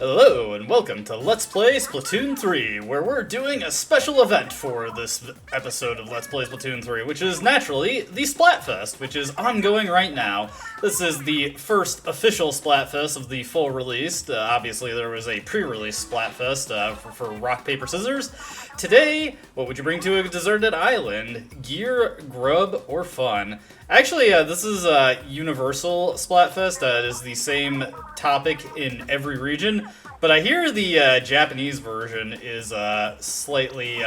Hello and welcome to Let's Play Splatoon 3, where we're doing a special event for this episode of Let's Play Splatoon 3, which is naturally the Splatfest, which is ongoing right now. This is the first official Splatfest of the full release. Obviously there was a pre-release Splatfest for Rock, Paper, Scissors. Today, what would you bring to a deserted island? Gear, grub, or fun? Actually, this is Universal Splatfest. It is the same topic in every region, but I hear the Japanese version is slightly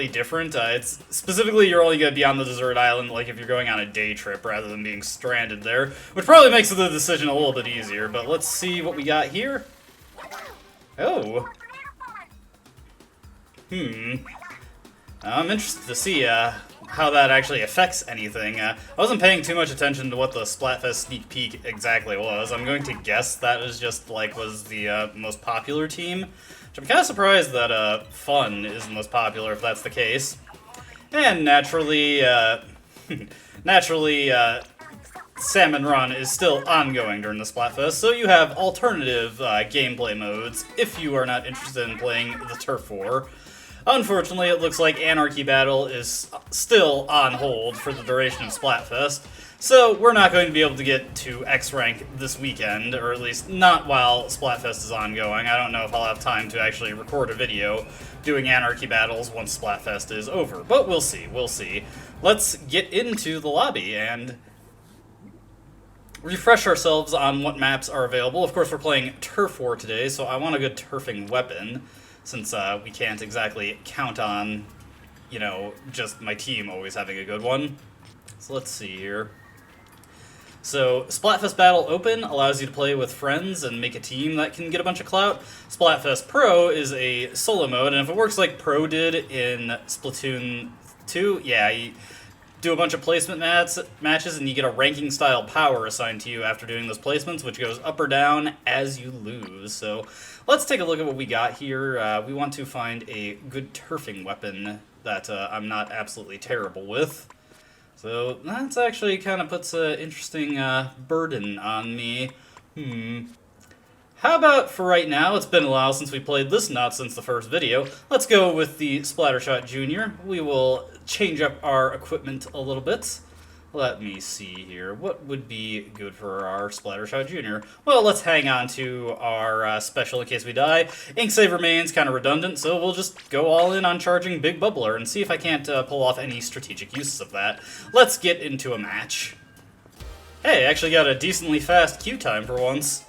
different. It's specifically you're only going to be on the desert island like if you're going on a day trip rather than being stranded there, which probably makes the decision a little bit easier. But let's see what we got here. Oh. I'm interested to see how that actually affects anything. I wasn't paying too much attention to what the Splatfest sneak peek exactly was. I'm going to guess that is just like was the most popular team, which I'm kind of surprised that Fun is the most popular if that's the case. And naturally, Salmon Run is still ongoing during the Splatfest, so you have alternative gameplay modes if you are not interested in playing the Turf War. Unfortunately, it looks like Anarchy Battle is still on hold for the duration of Splatfest, so we're not going to be able to get to X rank this weekend, or at least not while Splatfest is ongoing. I don't know if I'll have time to actually record a video doing Anarchy Battles once Splatfest is over, but we'll see, Let's get into the lobby and refresh ourselves on what maps are available. Of course, we're playing Turf War today, so I want a good turfing weapon, since we can't exactly count on, you know, just my team always having a good one. So let's see here. So, Splatfest Battle Open allows you to play with friends and make a team that can get a bunch of clout. Splatfest Pro is a solo mode, and if it works like Pro did in Splatoon 2, yeah, you do a bunch of placement matches, and you get a ranking-style power assigned to you after doing those placements, which goes up or down as you lose. So, let's take a look at what we got here. We want to find a good turfing weapon that I'm not absolutely terrible with. So, that's actually kind of puts an interesting burden on me. How about for right now, it's been a while since we played this nut since the first video. Let's go with the Splattershot Junior. We will change up our equipment a little bit. Let me see here. What would be good for our Splattershot Junior? Well, let's hang on to our special in case we die. Ink Save remains kind of redundant, so we'll just go all in on charging Big Bubbler and see if I can't pull off any strategic uses of that. Let's get into a match. Hey, I actually got a decently fast queue time for once.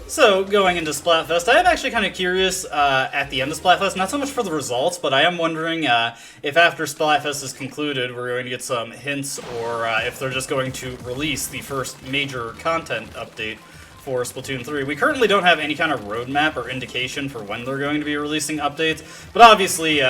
So, going into Splatfest, I am actually kind of curious at the end of Splatfest, not so much for the results, but I am wondering if after Splatfest is concluded, we're going to get some hints, or if they're just going to release the first major content update for Splatoon 3. We currently don't have any kind of roadmap or indication for when they're going to be releasing updates, but obviously,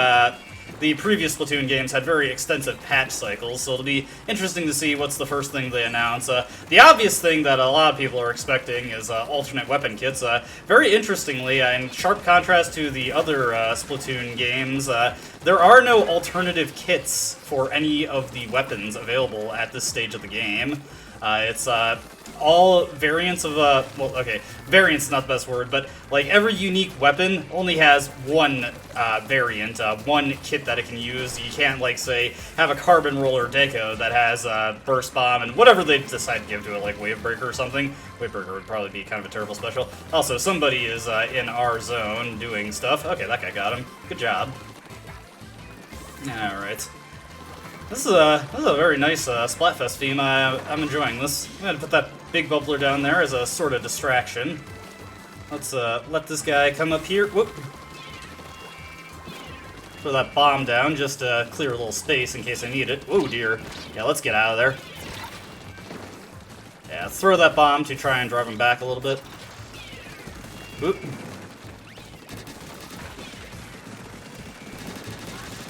the previous Splatoon games had very extensive patch cycles, so it'll be interesting to see what's the first thing they announce. The obvious thing that a lot of people are expecting is alternate weapon kits. Very interestingly, in sharp contrast to the other Splatoon games, there are no alternative kits for any of the weapons available at this stage of the game. It's all variants of, well, okay, variant's not the best word, but, like, every unique weapon only has one variant, one kit that it can use. You can't, like, say, have a Carbon Roller Deco that has Burst Bomb and whatever they decide to give to it, like Wave Breaker or something. Wave Breaker would probably be kind of a terrible special. Also, somebody is in our zone doing stuff. Okay, that guy got him. Good job. Alright. This is a very nice Splatfest theme. I'm enjoying this. I'm going to put that Big Bubbler down there as a sort of distraction. Let's let this guy come up here. Whoop. Throw that bomb down just to clear a little space in case I need it. Oh dear. Yeah, let's get out of there. Yeah, let's throw that bomb to try and drive him back a little bit. Whoop.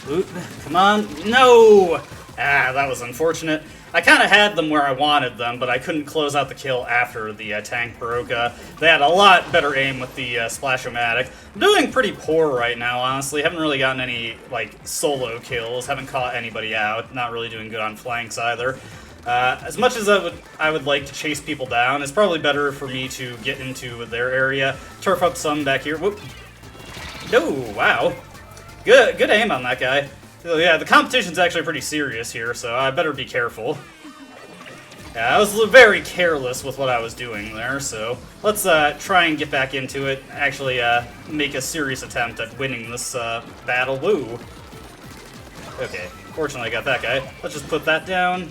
Oop, come on. No! Ah, that was unfortunate. I kind of had them where I wanted them, but I couldn't close out the kill after the tank broke. They had a lot better aim with the Splash-O-Matic. I'm doing pretty poor right now, honestly. Haven't really gotten any, like, solo kills. Haven't caught anybody out. Not really doing good on flanks either. As much as I would like to chase people down, it's probably better for me to get into their area, turf up some back here. Whoop. No, wow. Good aim on that guy. So yeah, the competition's actually pretty serious here, so I better be careful. Yeah, I was very careless with what I was doing there, so let's try and get back into it, actually make a serious attempt at winning this battle. Woo! Okay, fortunately I got that guy. Let's just put that down.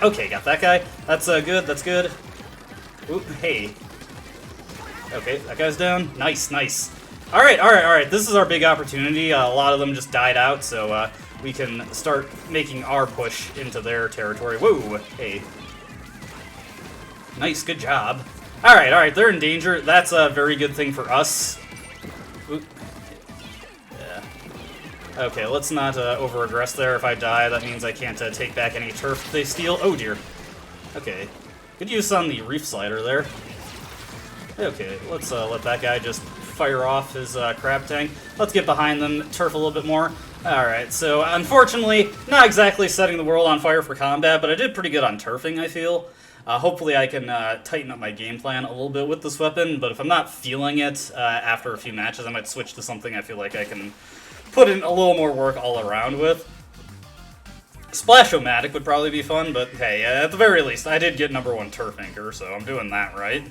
Okay, got that guy. That's good, that's good. Oop, hey. Okay, that guy's down. Nice, nice. Alright, this is our big opportunity. A lot of them just died out, so we can start making our push into their territory. Whoa, hey. Nice, good job. Alright, they're in danger. That's a very good thing for us. Oop. Yeah. Okay, let's not over-aggress there. If I die, that means I can't take back any turf they steal. Oh dear. Okay. Good use on the reef slider there. Okay, let's let that guy just fire off his crab tank. Let's get behind them, turf a little bit more. Alright, so unfortunately, not exactly setting the world on fire for combat, but I did pretty good on turfing, I feel. Hopefully I can tighten up my game plan a little bit with this weapon, but if I'm not feeling it after a few matches, I might switch to something I feel like I can put in a little more work all around with. Splash-O-Matic would probably be fun, but hey, at the very least, I did get #1 turf anchor, so I'm doing that right.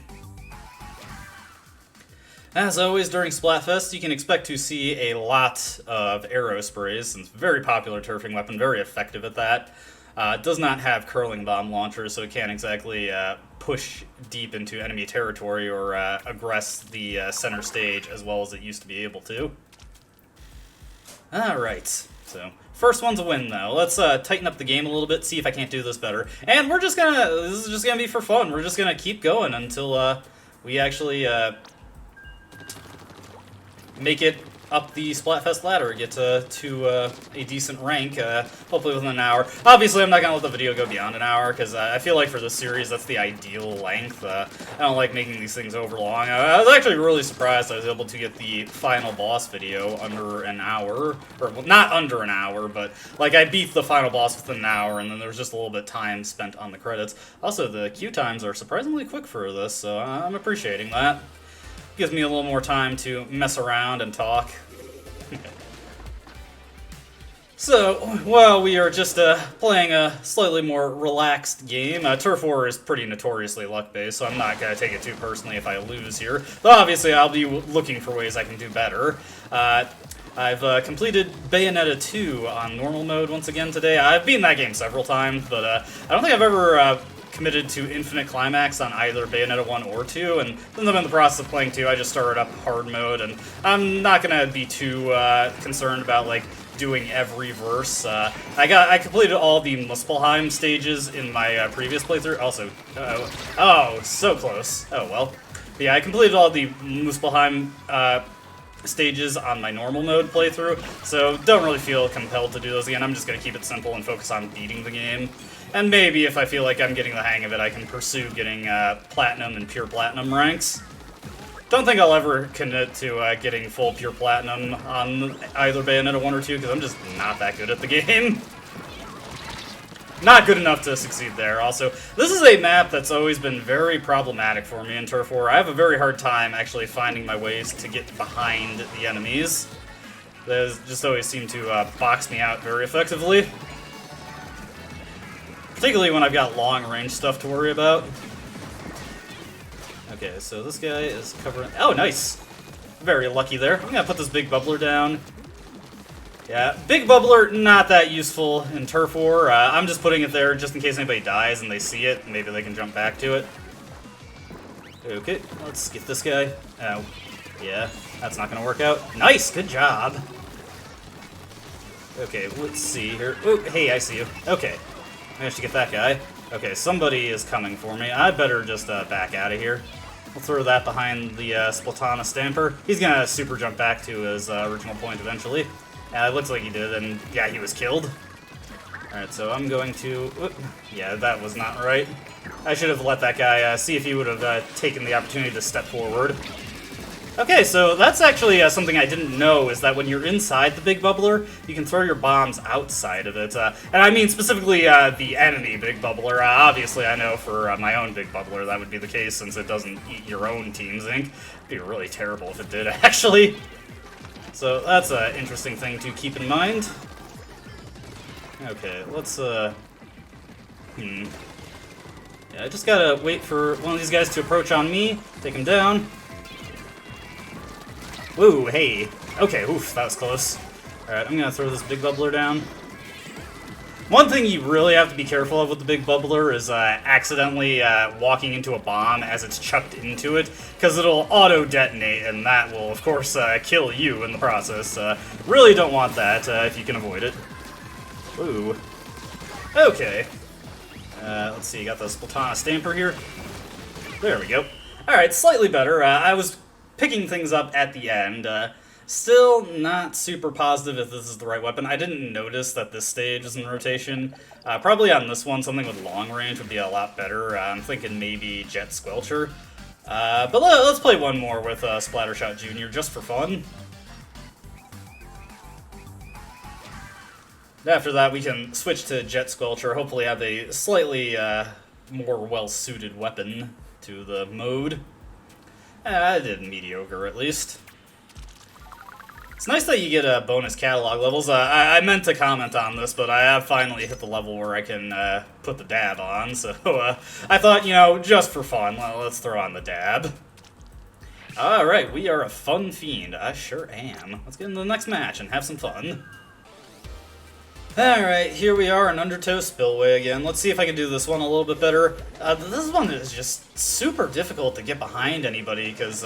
As always, during Splatfest, you can expect to see a lot of arrow sprays, since very popular turfing weapon, very effective at that. It does not have curling bomb launchers, so it can't exactly push deep into enemy territory or aggress the center stage as well as it used to be able to. Alright, so first one's a win, though. Let's tighten up the game a little bit, see if I can't do this better. And we're just gonna, this is just gonna be for fun. We're just gonna keep going until we actually make it up the Splatfest ladder, get to a decent rank, hopefully within an hour. Obviously, I'm not going to let the video go beyond an hour, because I feel like for this series, that's the ideal length. I don't like making these things over long. I was actually really surprised I was able to get the final boss video under an hour, or well, not under an hour, but like I beat the final boss within an hour, and then there was just a little bit of time spent on the credits. Also, the queue times are surprisingly quick for this, so I'm appreciating that. Gives me a little more time to mess around and talk. So, while we are just playing a slightly more relaxed game, Turf War is pretty notoriously luck-based, so I'm not going to take it too personally if I lose here. Though obviously I'll be looking for ways I can do better. I've completed Bayonetta 2 on normal mode once again today. I've beaten that game several times, but I don't think I've ever committed to Infinite Climax on either Bayonetta 1 or 2, and since I'm in the process of playing 2, I just started up hard mode, and I'm not going to be too concerned about, like, doing every verse. I completed all the Muspelheim stages in my previous playthrough. Also, oh, so close. Oh, well. But yeah, I completed all the Muspelheim stages on my normal mode playthrough, so don't really feel compelled to do those again. I'm just going to keep it simple and focus on beating the game. And maybe if I feel like I'm getting the hang of it, I can pursue getting Platinum and Pure Platinum ranks. Don't think I'll ever commit to getting full Pure Platinum on either Bayonetta 1 or 2, because I'm just not that good at the game. Not good enough to succeed there. Also, this is a map that's always been very problematic for me in Turf War. I have a very hard time actually finding my ways to get behind the enemies. They just always seem to box me out very effectively. Particularly when I've got long-range stuff to worry about. Okay, so this guy is covering... Oh, nice! Very lucky there. I'm gonna put this big bubbler down. Yeah, big bubbler, not that useful in Turf War. I'm just putting it there just in case anybody dies and they see it. Maybe they can jump back to it. Okay, let's get this guy. Oh, yeah, that's not gonna work out. Nice, good job! Okay, let's see here. Oh, hey, I see you. Okay. Managed to get that guy. Okay, somebody is coming for me. I better just back out of here. We'll throw that behind the Splatana Stamper. He's gonna super jump back to his original point eventually. It looks like he did, and yeah, he was killed. Alright, so I'm going to... Whoop. Yeah, that was not right. I should have let that guy see if he would have taken the opportunity to step forward. Okay, so that's actually something I didn't know, is that when you're inside the big bubbler, you can throw your bombs outside of it. And I mean specifically the enemy big bubbler. Obviously, I know for my own big bubbler that would be the case, since it doesn't eat your own team's ink. It'd be really terrible if it did, actually. So that's an interesting thing to keep in mind. Okay, let's, Yeah, I just gotta wait for one of these guys to approach on me, take him down. Woo, hey. Okay, oof, that was close. Alright, I'm gonna throw this big bubbler down. One thing you really have to be careful of with the big bubbler is accidentally walking into a bomb as it's chucked into it, because it'll auto-detonate, and that will, of course, kill you in the process. Really don't want that if you can avoid it. Ooh. Okay. Let's see, got the Splatoon stamper here. There we go. Alright, slightly better. I was picking things up at the end. Still not super positive if this is the right weapon. I didn't notice that this stage is in rotation. Probably on this one, something with long range would be a lot better. I'm thinking maybe Jet Squelcher. But let's play one more with Splattershot Jr. just for fun. After that, we can switch to Jet Squelcher, hopefully have a slightly more well-suited weapon to the mode. I did mediocre, at least. It's nice that you get bonus catalog levels. I meant to comment on this, but I have finally hit the level where I can put the dab on, so I thought, you know, just for fun, let's throw on the dab. Alright, we are a fun fiend. I sure am. Let's get into the next match and have some fun. Alright, here we are in Undertow Spillway again. Let's see if I can do this one a little bit better. This one is just super difficult to get behind anybody, because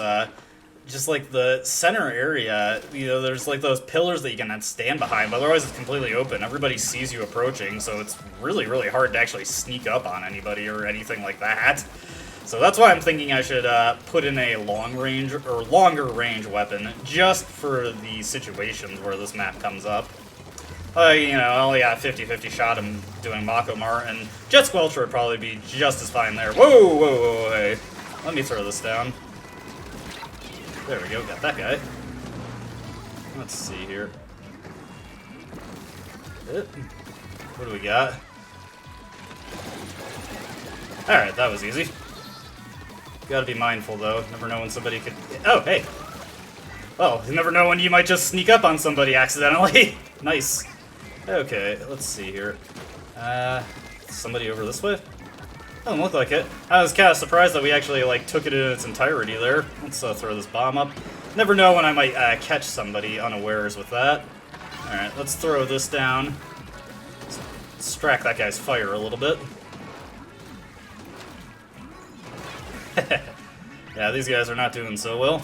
just like the center area, you know, there's like those pillars that you can stand behind, but otherwise it's completely open. Everybody sees you approaching, so it's really, really hard to actually sneak up on anybody or anything like that. So that's why I'm thinking I should put in a long range or longer range weapon just for the situations where this map comes up. You know, I only got 50-50 shot him doing Makomar, and Jet Squelcher would probably be just as fine there. Whoa, whoa, whoa, hey. Let me throw this down. There we go, got that guy. Let's see here. What do we got? Alright, that was easy. Gotta be mindful, though. Never know when somebody could... Oh, hey! Well, you never know when you might just sneak up on somebody accidentally. Nice. Okay, let's see here. Somebody over this way? Doesn't look like it. I was kind of surprised that we actually, like, took it in its entirety there. Let's throw this bomb up. Never know when I might catch somebody unawares with that. Alright, let's throw this down. Let's distract that guy's fire a little bit. Yeah, these guys are not doing so well.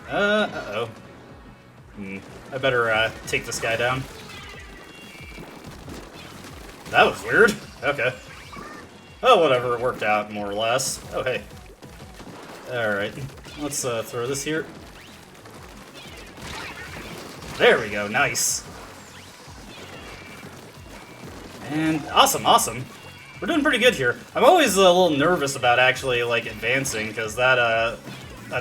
Uh-oh. I better take this guy down. That was weird. Okay. Oh, whatever. It worked out, more or less. Oh, hey. Alright. Let's throw this here. There we go. Nice. And awesome, awesome. We're doing pretty good here. I'm always a little nervous about actually, like, advancing, because that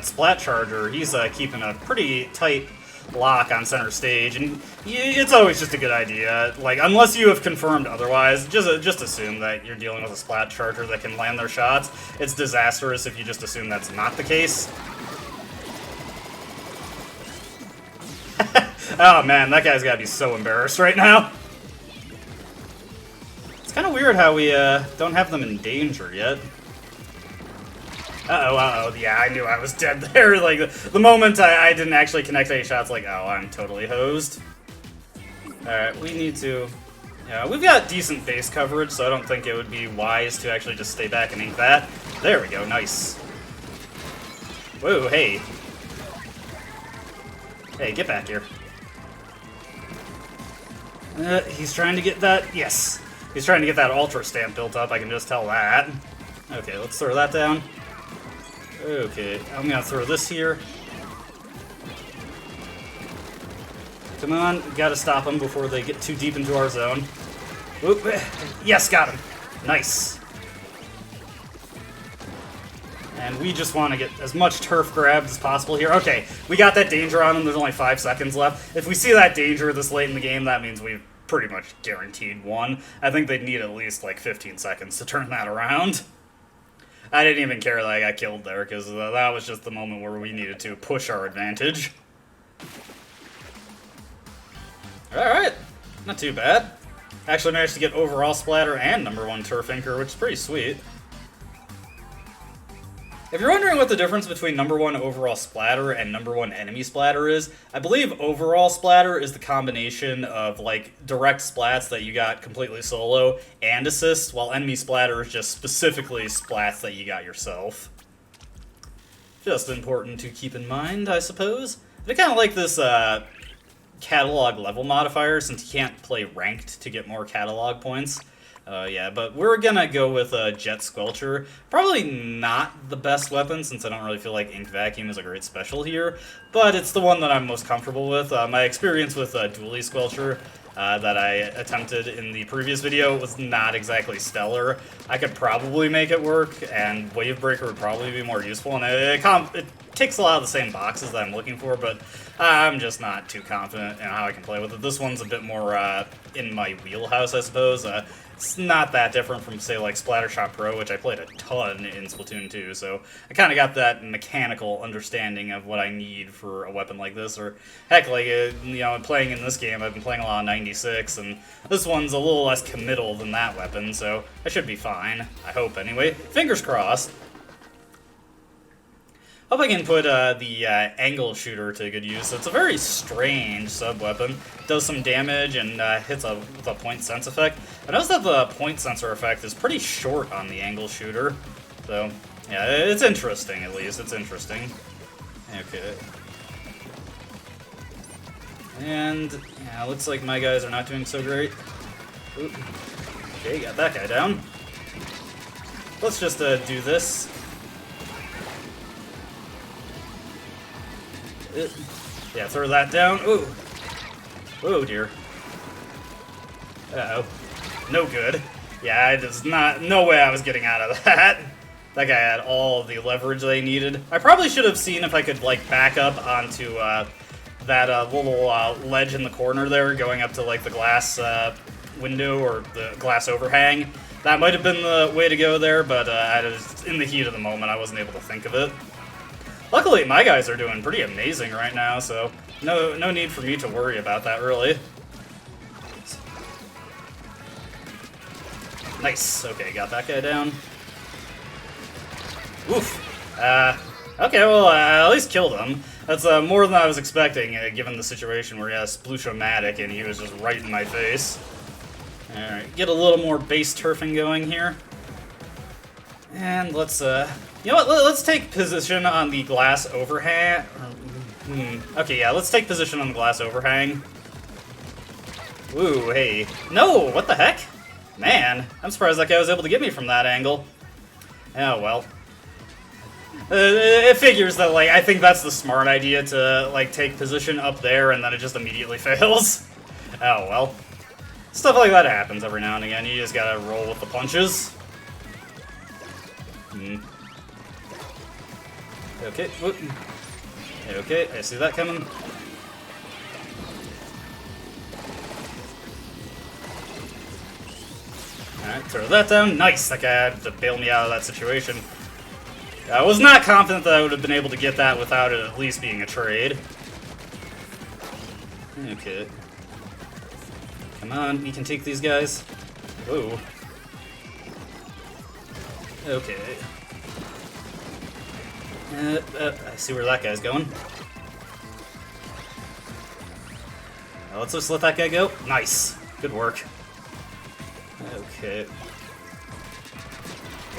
Splat Charger, he's keeping a pretty tight lock on center stage, and it's always just a good idea. Like, unless you have confirmed otherwise, just assume that you're dealing with a Splat Charger that can land their shots. It's disastrous if you just assume that's not the case. Oh man, that guy's gotta be so embarrassed right now. It's kind of weird how we don't have them in danger yet. Uh-oh, uh-oh, yeah, I knew I was dead there. Like, the moment I didn't actually connect any shots, like, oh, I'm totally hosed. Alright, we need to... Yeah, we've got decent base coverage, so I don't think it would be wise to actually just stay back and ink that. There we go, nice. Whoa, hey. Hey, get back here. He's trying to get that... Yes. He's trying to get that Ultra Stamp built up, I can just tell that. Okay, let's throw that down. Okay, I'm gonna throw this here. Come on, gotta stop them before they get too deep into our zone. Oop. Yes, got him. Nice. And we just want to get as much turf grabbed as possible here. Okay, we got that danger on them. There's only 5 seconds left. If we see that danger this late in the game, that means we've pretty much guaranteed one. I think they'd need at least like 15 seconds to turn that around. I didn't even care that I got killed there, because that was just the moment where we needed to push our advantage. Alright, not too bad. Actually managed to get overall splatter and #1 turf inker, which is pretty sweet. If you're wondering what the difference between #1 overall splatter and #1 enemy splatter is, I believe overall splatter is the combination of like direct splats that you got completely solo and assist, while enemy splatter is just specifically splats that you got yourself. Just important to keep in mind, I suppose. I kind of like this catalog level modifier, since you can't play ranked to get more catalog points. Yeah, but we're gonna go with Jet Squelcher. Probably not the best weapon, since I don't really feel like Ink Vacuum is a great special here, but it's the one that I'm most comfortable with. My experience with Dually Squelcher that I attempted in the previous video was not exactly stellar. I could probably make it work, and Wave Breaker would probably be more useful, and it ticks a lot of the same boxes that I'm looking for, but I'm just not too confident in how I can play with it. This one's a bit more in my wheelhouse, I suppose. It's not that different from, say, like Splattershot Pro, which I played a ton in Splatoon 2, so I kind of got that mechanical understanding of what I need for a weapon like this, or heck, like, you know, playing in this game, I've been playing a lot of 96, and this one's a little less committal than that weapon, so I should be fine. I hope, anyway. Fingers crossed. Hope I can put the angle shooter to good use. It's a very strange sub-weapon. Does some damage and hits with a point sense effect. I noticed that the point sensor effect is pretty short on the angle shooter. So, yeah, it's interesting, at least. It's interesting. Okay. And, yeah, looks like my guys are not doing so great. Oop. Okay, got that guy down. Let's just do this. Yeah, throw that down. Ooh. Oh, dear. Uh-oh. No good. Yeah, there's no way I was getting out of that. That guy had all the leverage they needed. I probably should have seen if I could, like, back up onto that little ledge in the corner there, going up to, like, the glass window or the glass overhang. That might have been the way to go there, but in the heat of the moment, I wasn't able to think of it. Luckily, my guys are doing pretty amazing right now, so no need for me to worry about that, really. Nice. Okay, got that guy down. Oof. Okay, well, at least killed him. That's more than I was expecting, given the situation where he has Splatiomatic and he was just right in my face. Alright, get a little more base turfing going here. And let's, you know what, let's take position on the glass overhang. Okay, yeah, let's take position on the glass overhang. Ooh, hey. No, what the heck? Man, I'm surprised that guy was able to get me from that angle. Oh, well. It figures that, like, I think that's the smart idea to, like, take position up there and then it just immediately fails. Oh, well. Stuff like that happens every now and again. You just gotta roll with the punches. Okay, whoop. Okay, I see that coming. Alright, throw that down. Nice! That guy had to bail me out of that situation. I was not confident that I would have been able to get that without it at least being a trade. Okay. Come on, we can take these guys. Whoa. Okay. I see where that guy's going. Let's just let that guy go. Nice. Good work. Okay.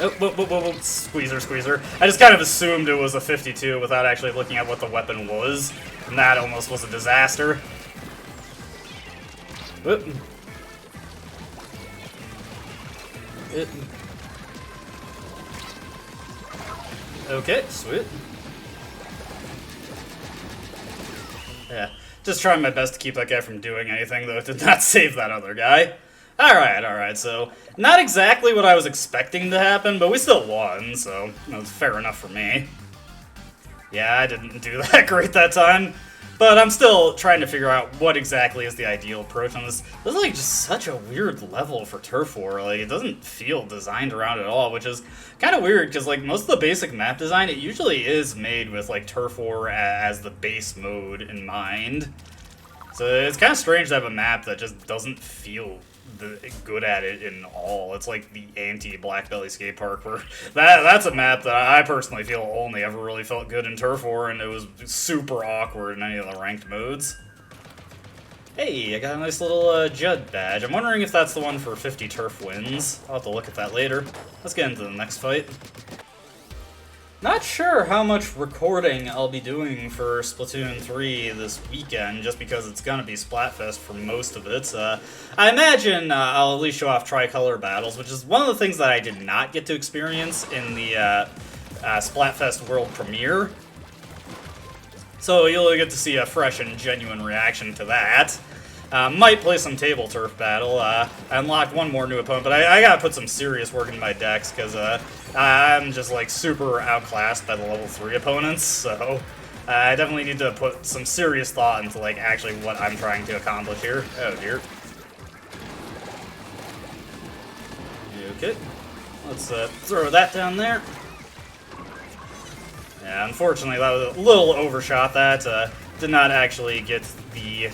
Oh, whoa, whoa, whoa, whoa. Squeezer, squeezer. I just kind of assumed it was a 52 without actually looking at what the weapon was, and that almost was a disaster. Whoop. Okay, sweet. Yeah, just trying my best to keep that guy from doing anything, though it did not save that other guy. Alright, so not exactly what I was expecting to happen, but we still won, so that's fair enough for me. Yeah, I didn't do that great that time, but I'm still trying to figure out what exactly is the ideal approach on this. This is like just such a weird level for Turf War. Like, it doesn't feel designed around at all, which is kind of weird because like most of the basic map design, it usually is made with like Turf War as the base mode in mind. So it's kind of strange to have a map that just doesn't feel good at it in all. It's like the anti-Black Belly Skate Park, where that's a map that I personally feel only ever really felt good in Turf War, and it was super awkward in any of the ranked modes. Hey, I got a nice little Judd badge. I'm wondering if that's the one for 50 turf wins. I'll have to look at that later. Let's get into the next fight. Not sure how much recording I'll be doing for Splatoon 3 this weekend, just because it's gonna be Splatfest for most of it. I imagine I'll at least show off tricolor battles, which is one of the things that I did not get to experience in the Splatfest World Premiere. So you'll get to see a fresh and genuine reaction to that. Might play some table turf battle. I unlocked one more new opponent, but I gotta put some serious work into my decks, because I'm just like super outclassed by the level 3 opponents, so I definitely need to put some serious thought into like actually what I'm trying to accomplish here. Oh dear. Okay, let's throw that down there. Yeah, unfortunately that was a little overshot. That did not actually get the,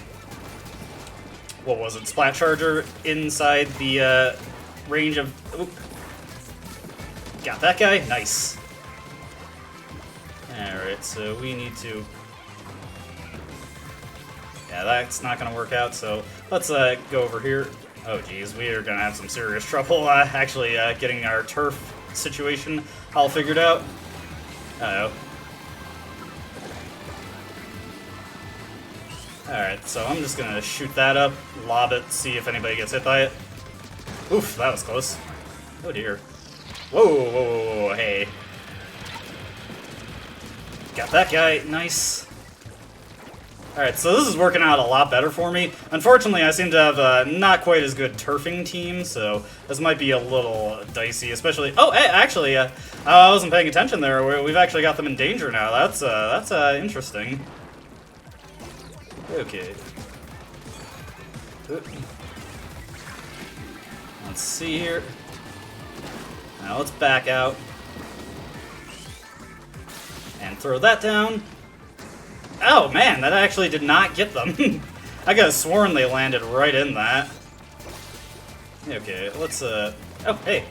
what was it, Splat Charger inside the range of... Oop. Got that guy? Nice. Alright, so we need to... Yeah, that's not going to work out, so let's go over here. Oh geez, we are going to have some serious trouble actually getting our turf situation all figured out. Uh-oh. Alright, so I'm just gonna shoot that up, lob it, see if anybody gets hit by it. Oof, that was close. Oh dear. Whoa, hey. Got that guy, nice. Alright, so this is working out a lot better for me. Unfortunately, I seem to have not quite as good turfing team, so this might be a little dicey, especially... Oh, hey, actually, I wasn't paying attention there. We've actually got them in danger now. That's interesting. Okay. Let's see here. Now let's back out. And throw that down. Oh man, that actually did not get them. I could have sworn they landed right in that. Okay, let's oh hey.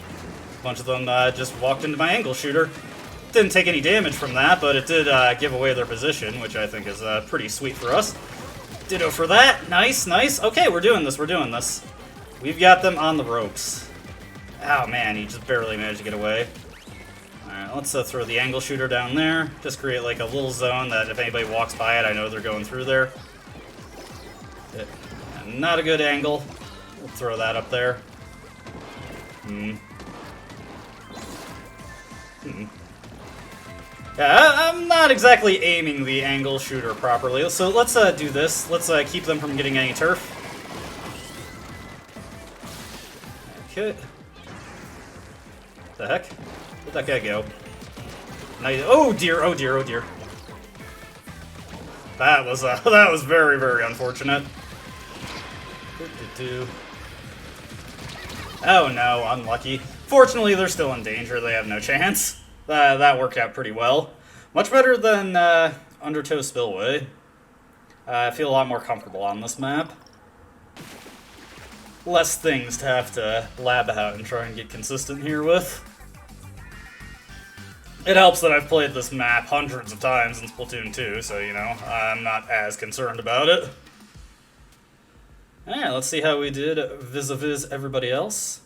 A bunch of them just walked into my angle shooter. Didn't take any damage from that, but it did give away their position, which I think is pretty sweet for us. Ditto for that. Nice, nice. Okay, we're doing this, we're doing this. We've got them on the ropes. Oh man, he just barely managed to get away. Alright, let's throw the angle shooter down there. Just create like a little zone that if anybody walks by it, I know they're going through there. Not a good angle. We'll throw that up there. Yeah, I'm not exactly aiming the angle shooter properly, so let's do this. Let's keep them from getting any turf. Okay. The heck? Where'd that guy go? Nice. Oh dear, oh dear, oh dear. That was very, very unfortunate. Oh no, unlucky. Fortunately, they're still in danger. They have no chance. That worked out pretty well. Much better than Undertow Spillway. I feel a lot more comfortable on this map. Less things to have to lab out and try and get consistent here with. It helps that I've played this map hundreds of times in Splatoon 2, so, you know, I'm not as concerned about it. Alright, let's see how we did vis-a-vis everybody else.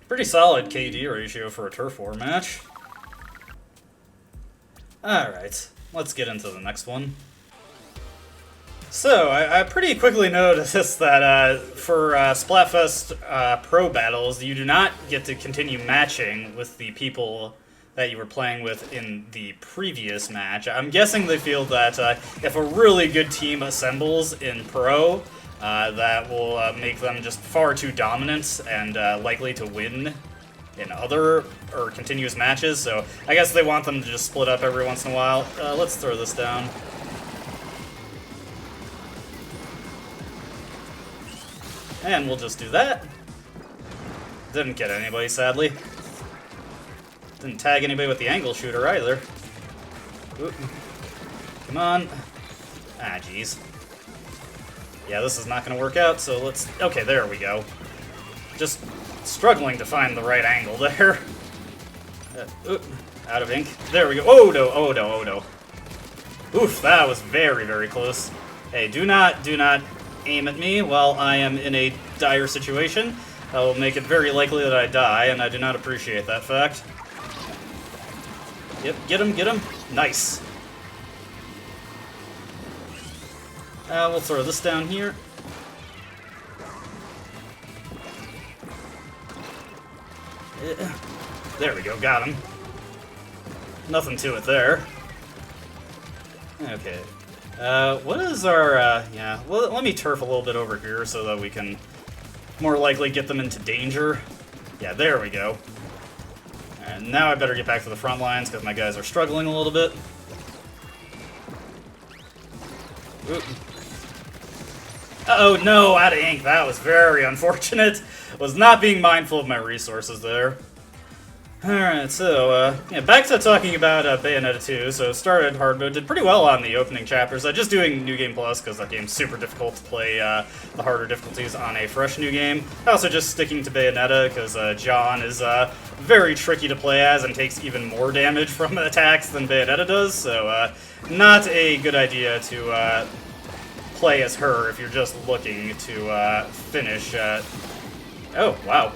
Pretty solid KD ratio for a Turf War match. Alright, let's get into the next one. So, I pretty quickly noticed that for Splatfest Pro battles, you do not get to continue matching with the people that you were playing with in the previous match. I'm guessing they feel that if a really good team assembles in Pro, that will make them just far too dominant and likely to win in other or continuous matches. So I guess they want them to just split up every once in a while. Let's throw this down. And we'll just do that. Didn't get anybody, sadly. Didn't tag anybody with the angle shooter either. Oop. Come on. Ah, jeez. Yeah, this is not going to work out, so let's... Okay, there we go. Just struggling to find the right angle there. Out of ink. There we go. Oh, no, oh, no, oh, no. Oof, that was very, very close. Hey, do not aim at me while I am in a dire situation. That will make it very likely that I die, and I do not appreciate that fact. Yep, get him, get him. Nice. We'll throw this down here. There we go, got him. Nothing to it there. Okay. What is our, yeah, well, let me turf a little bit over here so that we can more likely get them into danger. Yeah, there we go. And now I better get back to the front lines because my guys are struggling a little bit. Uh-oh, no, out of ink. That was very unfortunate. Was not being mindful of my resources there. Alright, so, yeah, back to talking about Bayonetta 2. So, started hard mode, did pretty well on the opening chapters. Just doing New Game Plus, because that game's super difficult to play the harder difficulties on a fresh new game. Also just sticking to Bayonetta, because John is very tricky to play as and takes even more damage from attacks than Bayonetta does. So, not a good idea to play as her if you're just looking to finish. Oh, wow.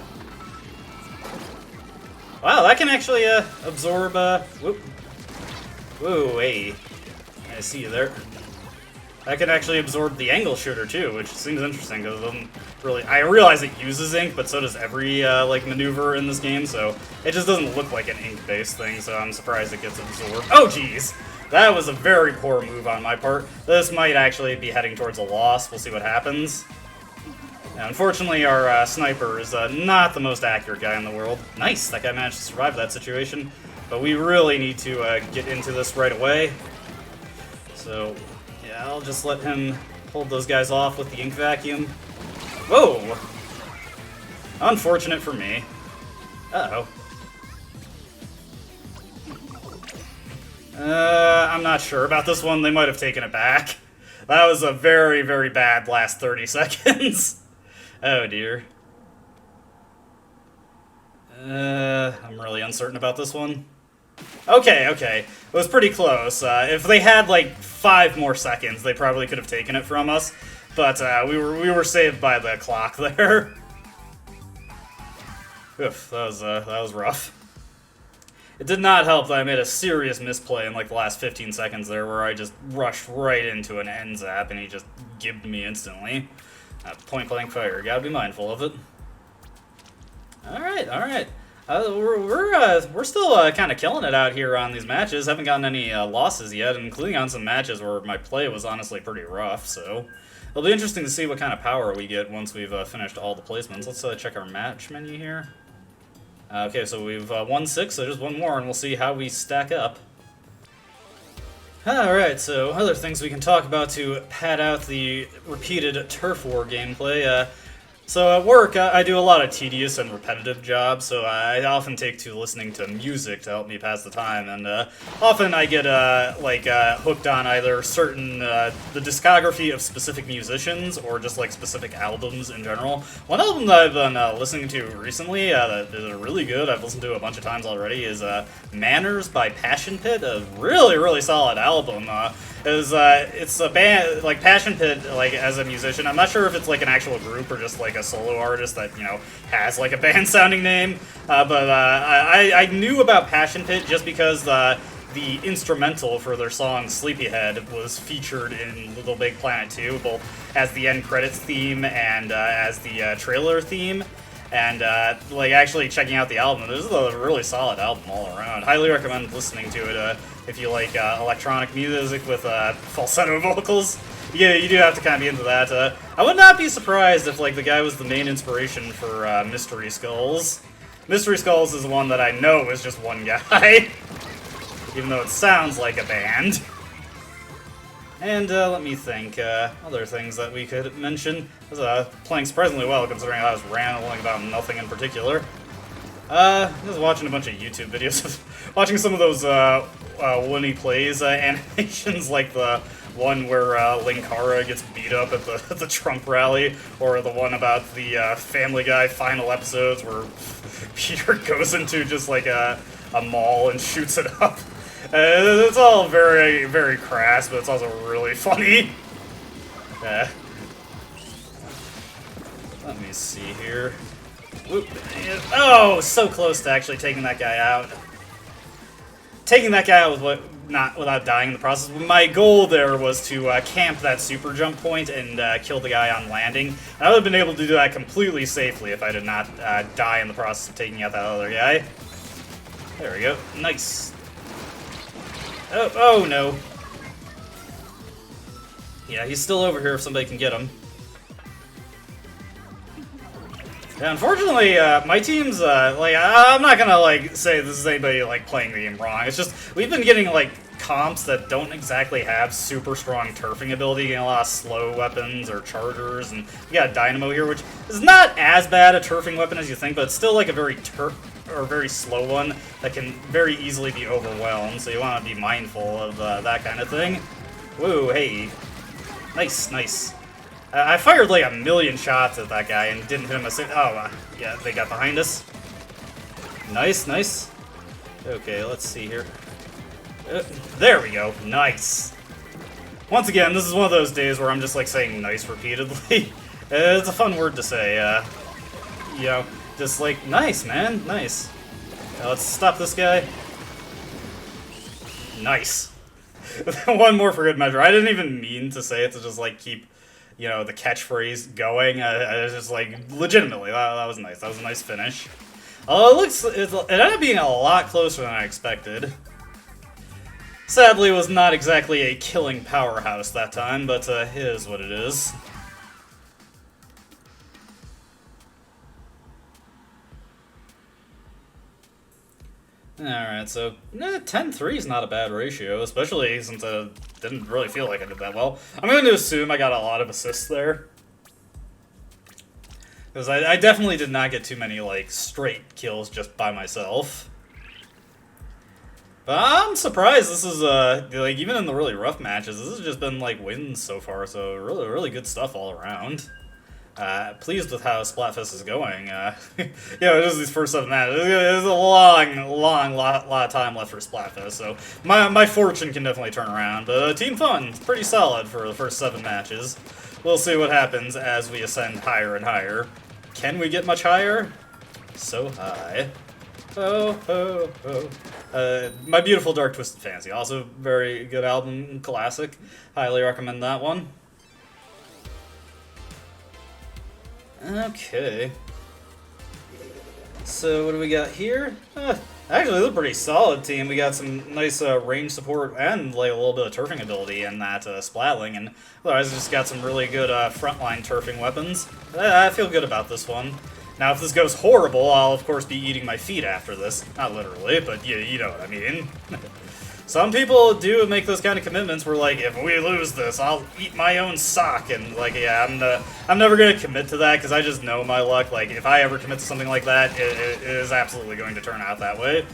Wow, that can actually absorb. Whoop. Whoa, hey. I see you there. That can actually absorb the angle shooter too, which seems interesting because it doesn't really. I realize it uses ink, but so does every like maneuver in this game. So it just doesn't look like an ink-based thing. So I'm surprised it gets absorbed. Oh, jeez, that was a very poor move on my part. This might actually be heading towards a loss. We'll see what happens. Now, unfortunately, our sniper is not the most accurate guy in the world. Nice, that guy managed to survive that situation. But we really need to get into this right away. So, yeah, I'll just let him hold those guys off with the ink vacuum. Whoa! Unfortunate for me. Uh-oh. I'm not sure about this one. They might have taken it back. That was a very, very bad last 30 seconds. Oh dear. I'm really uncertain about this one. Okay, okay. It was pretty close. If they had like 5 more seconds, they probably could have taken it from us. But we were saved by the clock there. Oof, that was rough. It did not help that I made a serious misplay in like the last 15 seconds there, where I just rushed right into an end zap and he just gibbed me instantly. Point blank fire. Gotta be mindful of it. All right, all right. We're still kind of killing it out here on these matches. Haven't gotten any losses yet, including on some matches where my play was honestly pretty rough. So it'll be interesting to see what kind of power we get once we've finished all the placements. Let's check our match menu here. Okay, so we've won 6, so just one more, and we'll see how we stack up. Alright, so other things we can talk about to pad out the repeated turf war gameplay. So at work, I do a lot of tedious and repetitive jobs, so I often take to listening to music to help me pass the time, and often I get hooked on either certain the discography of specific musicians or just like specific albums in general. One album that I've been listening to recently that is really good, I've listened to a bunch of times already, is Manners by Passion Pit, a really, really solid album. It's a band, like Passion Pit, like as a musician. I'm not sure if it's like an actual group or just like a solo artist that, you know, has like a band sounding name. But I knew about Passion Pit just because the instrumental for their song Sleepyhead was featured in Little Big Planet 2, both as the end credits theme and as the trailer theme. And, like, actually checking out the album, this is a really solid album all around. Highly recommend listening to it if you like electronic music with falsetto vocals. Yeah, you do have to kind of be into that. I would not be surprised if, like, the guy was the main inspiration for Mystery Skulls. Mystery Skulls is one that I know is just one guy, even though it sounds like a band. And let me think, other things that we could mention. I was playing surprisingly well, considering I was rambling about nothing in particular. I was watching a bunch of YouTube videos, watching some of those when he plays animations, like the one where Linkara gets beat up at the Trump rally, or the one about the Family Guy final episodes where Peter goes into just like a mall and shoots it up. It's all very, very crass, but it's also really funny. Let me see here. Oop. Oh, so close to actually taking that guy out. Taking that guy out was not without dying in the process. My goal there was to camp that super jump point and kill the guy on landing. And I would have been able to do that completely safely if I did not die in the process of taking out that other guy. There we go. Nice. Oh no. Yeah, he's still over here if somebody can get him. Yeah, unfortunately, my team's, like, I'm not gonna, like, say this is anybody, like, playing the game wrong. It's just, we've been getting, like, comps that don't exactly have super strong turfing ability, getting a lot of slow weapons or chargers, and we got Dynamo here, which is not as bad a turfing weapon as you think, but it's still, like, a very very slow one that can very easily be overwhelmed, so you want to be mindful of that kind of thing. Woo, hey. Nice, nice. I fired like 1,000,000 shots at that guy and didn't hit him a single. Oh, yeah, they got behind us. Nice, nice. Okay, let's see here. There we go. Nice. Once again, this is one of those days where I'm just like saying nice repeatedly. It's a fun word to say. You know, just like, nice, man, nice. Let's stop this guy. Nice. One more for good measure. I didn't even mean to say it to just like keep, you know, the catchphrase going. I was just like, legitimately, that was nice. That was a nice finish. It ended up being a lot closer than I expected. Sadly, it was not exactly a killing powerhouse that time, but it is what it is. Alright, so 10-3 is not a bad ratio, especially since I didn't really feel like I did that well. I'm going to assume I got a lot of assists there. Because I definitely did not get too many, like, straight kills just by myself. But I'm surprised this is, like, even in the really rough matches, this has just been, like, wins so far, so really, really good stuff all around. Pleased with how Splatfest is going. Yeah, just these first 7 matches. There's a lot of time left for Splatfest, so my fortune can definitely turn around. But Team Fun, it's pretty solid for the first 7 matches. We'll see what happens as we ascend higher and higher. Can we get much higher? So high. Oh, oh, oh. My Beautiful Dark Twisted Fantasy, also very good album, classic. Highly recommend that one. Okay. So what do we got here? Actually, it's a pretty solid team. We got some nice range support and like a little bit of turfing ability in that Splatling, and otherwise just got some really good frontline turfing weapons. I feel good about this one. Now, if this goes horrible, I'll of course be eating my feet after this. Not literally, but you know what I mean. Some people do make those kind of commitments where, like, if we lose this, I'll eat my own sock, and, like, yeah, I'm never going to commit to that, because I just know my luck. Like, if I ever commit to something like that, it is absolutely going to turn out that way.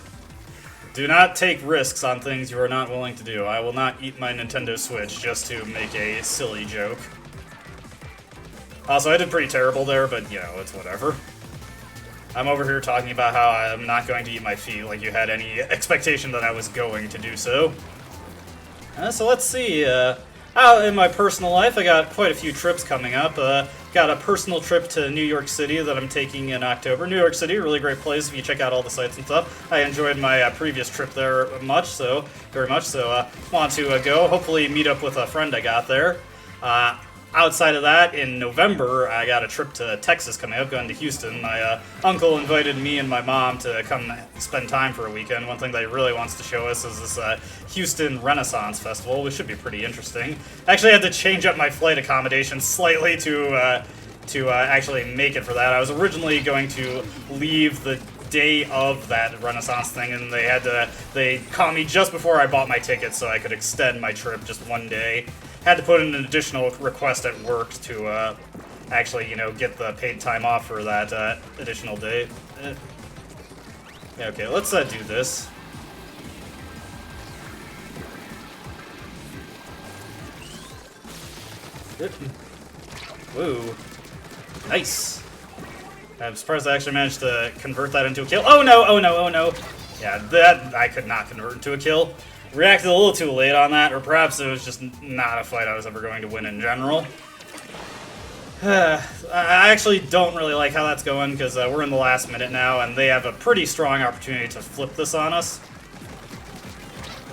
Do not take risks on things you are not willing to do. I will not eat my Nintendo Switch just to make a silly joke. Also, I did pretty terrible there, but, you know, it's whatever. I'm over here talking about how I'm not going to eat my feet, like you had any expectation that I was going to do so. So let's see. In my personal life, I got quite a few trips coming up. Got a personal trip to New York City that I'm taking in October. New York City, really great place if you check out all the sites and stuff. I enjoyed my previous trip there very much, so want to go. Hopefully meet up with a friend I got there. outside of that, in November, I got a trip to Texas coming up, going to Houston. My uncle invited me and my mom to come spend time for a weekend. One thing that he really wants to show us is this Houston Renaissance Festival, which should be pretty interesting. I actually had to change up my flight accommodation slightly to actually make it for that. I was originally going to leave the day of that Renaissance thing, and they caught me just before I bought my ticket so I could extend my trip just one day. Had to put in an additional request at work to actually, get the paid time off for that additional day. Yeah, okay, let's do this. Woo. Nice. I'm surprised I actually managed to convert that into a kill. Oh no, oh no, oh no. Yeah, that I could not convert into a kill. Reacted a little too late on that, or perhaps it was just not a fight I was ever going to win in general. I actually don't really like how that's going, because we're in the last minute now, and they have a pretty strong opportunity to flip this on us.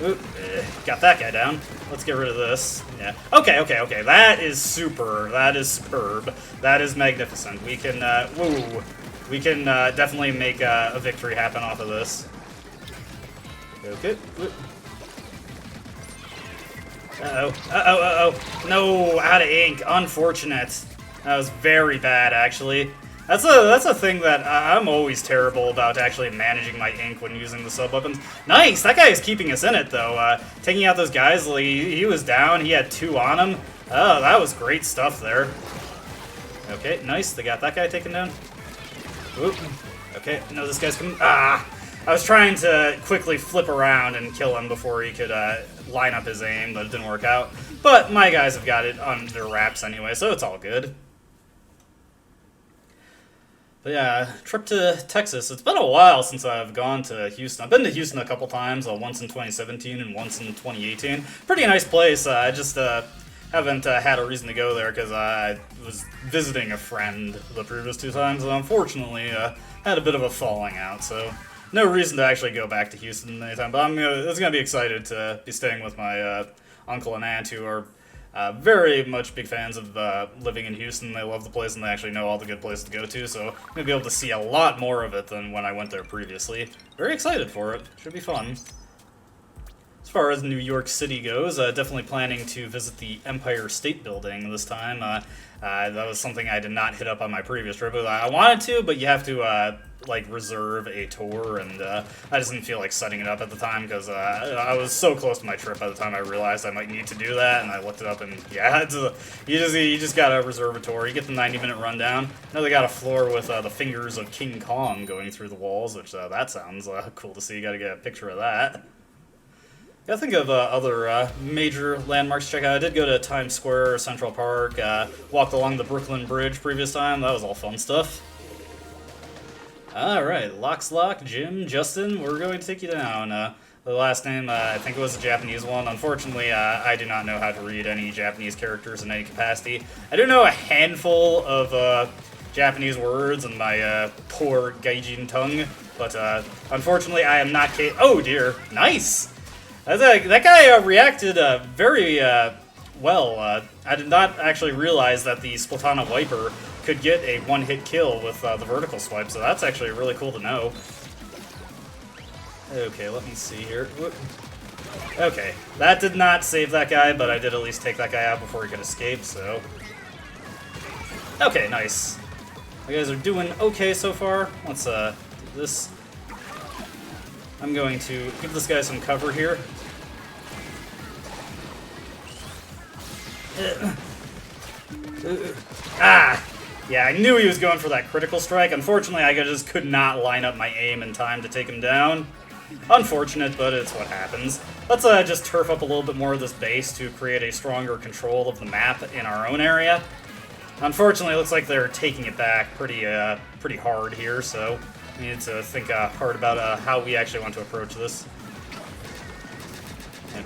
Ooh, got that guy down. Let's get rid of this. Yeah. Okay, okay, okay. That is super. That is superb. That is magnificent. We can, woo. We can definitely make a victory happen off of this. Okay. Uh-oh. Uh-oh, uh-oh. No, out of ink. Unfortunate. That was very bad, actually. That's a thing that I'm always terrible about, actually managing my ink when using the sub-weapons. Nice! That guy is keeping us in it, though. Taking out those guys, like, he was down. He had 2 on him. Oh, that was great stuff there. Okay, nice. They got that guy taken down. Oop. Okay, no, this guy's coming. Ah! I was trying to quickly flip around and kill him before he could line up his aim, but it didn't work out. But my guys have got it under wraps anyway, so it's all good. But yeah, trip to Texas. It's been a while since I've gone to Houston. I've been to Houston a couple times, once in 2017 and once in 2018. Pretty nice place. I just haven't had a reason to go there because I was visiting a friend the previous 2 times, and unfortunately had a bit of a falling out, so no reason to actually go back to Houston anytime. But it's gonna be excited to be staying with my uncle and aunt, who are very much big fans of living in Houston. They love the place, and they actually know all the good places to go to, so I'm going to be able to see a lot more of it than when I went there previously. Very excited for it. Should be fun. As far as New York City goes, definitely planning to visit the Empire State Building this time. That was something I did not hit up on my previous trip. I wanted to, but you have to reserve a tour, and I just didn't feel like setting it up at the time because I was so close to my trip by the time I realized I might need to do that, and I looked it up, and yeah, you just gotta reserve a tour. You get the 90-minute rundown. Now they got a floor with the fingers of King Kong going through the walls, which that sounds cool to see. You gotta get a picture of that. I think of other major landmarks to check out. I did go to Times Square, Central Park, walked along the Brooklyn Bridge previous time. That was all fun stuff. Alright, Lock, Jim, Justin, we're going to take you down. The last name, I think it was a Japanese one. Unfortunately, I do not know how to read any Japanese characters in any capacity. I do know a handful of Japanese words in my poor gaijin tongue, but unfortunately I am not oh dear, nice! That guy reacted very well. I did not actually realize that the Splatana Wiper could get a one-hit kill with the vertical swipe, so that's actually really cool to know. Okay, let me see here. Whoop. Okay, that did not save that guy, but I did at least take that guy out before he could escape, so... Okay, nice. You guys are doing okay so far. Let's do this. I'm going to give this guy some cover here. Ah! Yeah, I knew he was going for that critical strike. Unfortunately, I just could not line up my aim in time to take him down. Unfortunate, but it's what happens. Let's just turf up a little bit more of this base to create a stronger control of the map in our own area. Unfortunately, it looks like they're taking it back pretty hard here, so we need to think hard about how we actually want to approach this.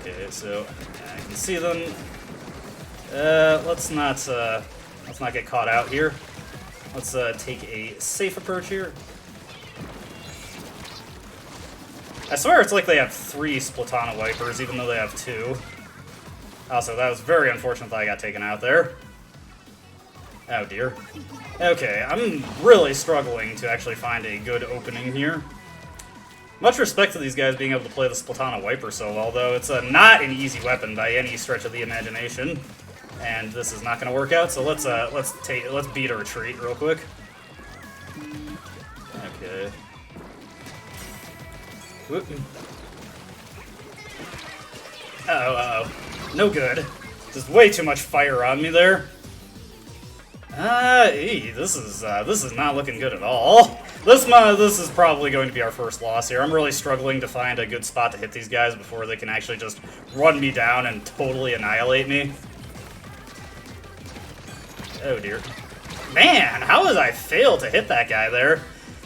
Okay, so I can see them. Let's not get caught out here. Let's take a safe approach here. I swear it's like they have 3 Splatana Wipers, even though they have 2. Also, that was very unfortunate that I got taken out there. Oh dear. Okay, I'm really struggling to actually find a good opening here. Much respect to these guys being able to play the Splatana Wiper so well, though. It's not an easy weapon by any stretch of the imagination. And this is not going to work out, so let's beat a retreat real quick. Okay. Whoop. Uh-oh, uh-oh. No good. Just way too much fire on me there. This is not looking good at all. This is probably going to be our first loss here. I'm really struggling to find a good spot to hit these guys before they can actually just run me down and totally annihilate me. Oh dear. Man, how did I fail to hit that guy there?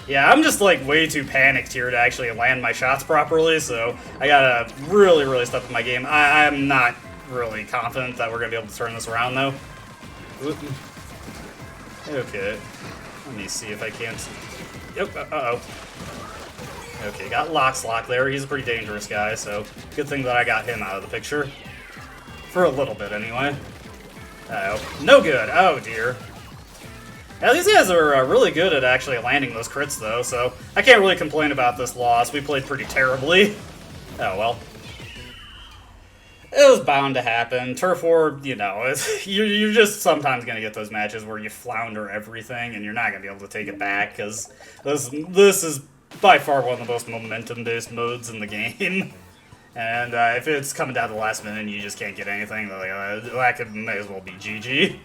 Yeah, I'm just like way too panicked here to actually land my shots properly, so I gotta really step up my game. I'm not really confident that we're gonna be able to turn this around though. Oop. Okay, let me see if I can't. Yep, uh-oh. Okay, got Lock there. He's a pretty dangerous guy, so good thing that I got him out of the picture. For a little bit, anyway. Uh-oh. No good. Oh, dear. Now, these guys are really good at actually landing those crits, though, so I can't really complain about this loss. We played pretty terribly. Oh, well. It was bound to happen. Turf War, you know, you're just sometimes going to get those matches where you flounder everything, and you're not going to be able to take it back, because this is by far one of the most momentum-based modes in the game. And if it's coming down to the last minute and you just can't get anything, that may as well be GG.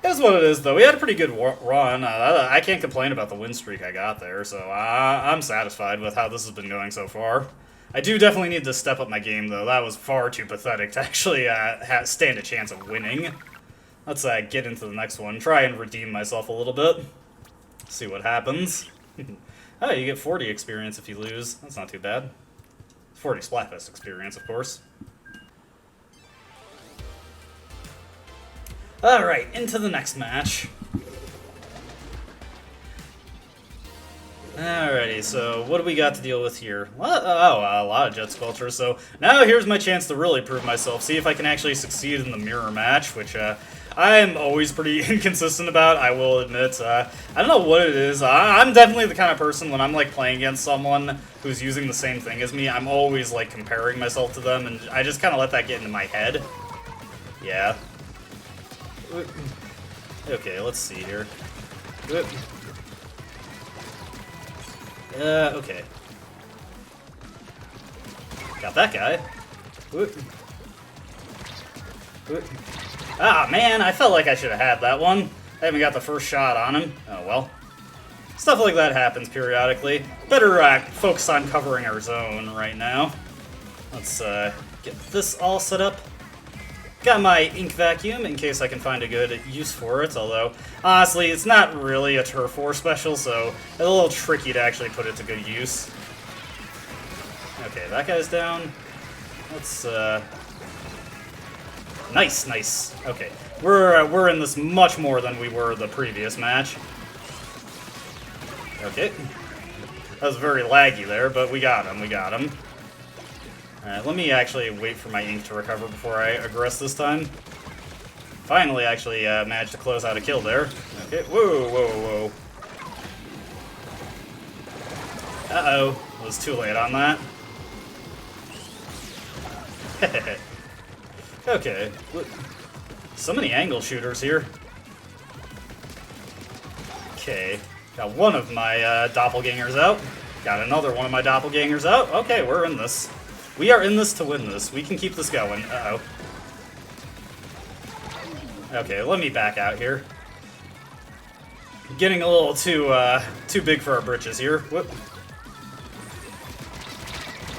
It is what it is, though. We had a pretty good run. I can't complain about the win streak I got there, so I'm satisfied with how this has been going so far. I do definitely need to step up my game, though. That was far too pathetic to actually stand a chance of winning. Let's get into the next one. Try and redeem myself a little bit. See what happens. Oh, you get 40 experience if you lose. That's not too bad. 40 Splatfest experience, of course. Alright, into the next match. Alrighty, so what do we got to deal with here? A lot of Jet Sculptures, so now here's my chance to really prove myself, see if I can actually succeed in the mirror match, which I'm always pretty inconsistent about, I will admit. I don't know what it is. I'm definitely the kind of person, when I'm like playing against someone who's using the same thing as me, I'm always like comparing myself to them, and I just kind of let that get into my head. Yeah. Okay, let's see here. Okay. Got that guy. Ah, man, I felt like I should have had that one. I haven't got the first shot on him. Oh, well. Stuff like that happens periodically. Better focus on covering our zone right now. Let's get this all set up. Got my ink vacuum in case I can find a good use for it, although, honestly, it's not really a Turf War special, so it's a little tricky to actually put it to good use. Okay, that guy's down. Let's, Nice. Okay, we're in this much more than we were the previous match. Okay. That was very laggy there, but we got him. Alright, let me actually wait for my ink to recover before I aggress this time. Finally, actually managed to close out a kill there. Okay, whoa. Uh-oh, I was too late on that. Okay, so many angle shooters here. Okay, got one of my doppelgangers out. Got another one of my doppelgangers out. Okay, we're in this. We are in this to win this. We can keep this going. Uh-oh. Okay, let me back out here. Getting a little too big for our britches here. Whoop.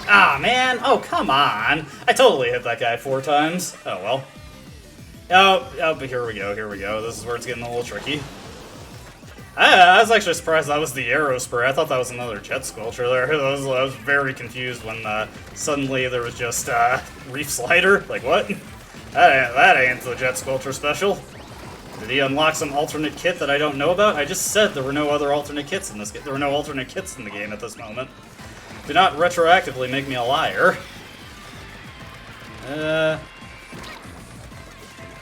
Ah, man! Oh, come on! I totally hit that guy 4 times. Oh, well. Oh, but here we go. This is where it's getting a little tricky. I was actually surprised that was the arrow spray. I thought that was another Jet Sculpture there. I was very confused when suddenly there was just Reef Slider. Like, what? That ain't the Jet Sculpture special. Did he unlock some alternate kit that I don't know about? I just said there were no other alternate kits in this game. There were no alternate kits in the game at this moment. Do not retroactively make me a liar.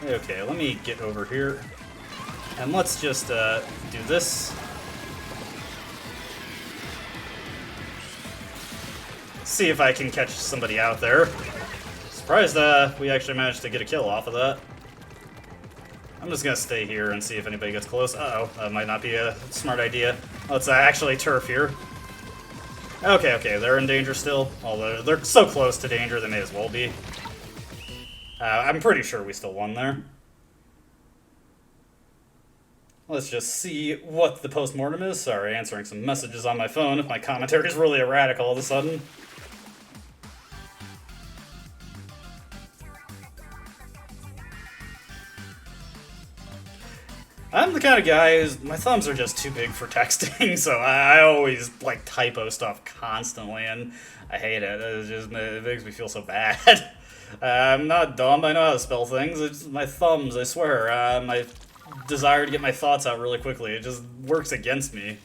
Okay, let me get over here. And let's just do this. See if I can catch somebody out there. Surprised we actually managed to get a kill off of that. I'm just gonna stay here and see if anybody gets close. Uh-oh, that might not be a smart idea. Let's actually turf here. Okay, they're in danger still. Although they're so close to danger, they may as well be. I'm pretty sure we still won there. Let's just see what the post-mortem is. Sorry, answering some messages on my phone if my commentary is really erratic all of a sudden. I'm the kind of guy who's, my thumbs are just too big for texting, so I always, like, typo stuff constantly, and I hate it. It makes me feel so bad. I'm not dumb, I know how to spell things, it's my thumbs, I swear. My desire to get my thoughts out really quickly, it just works against me.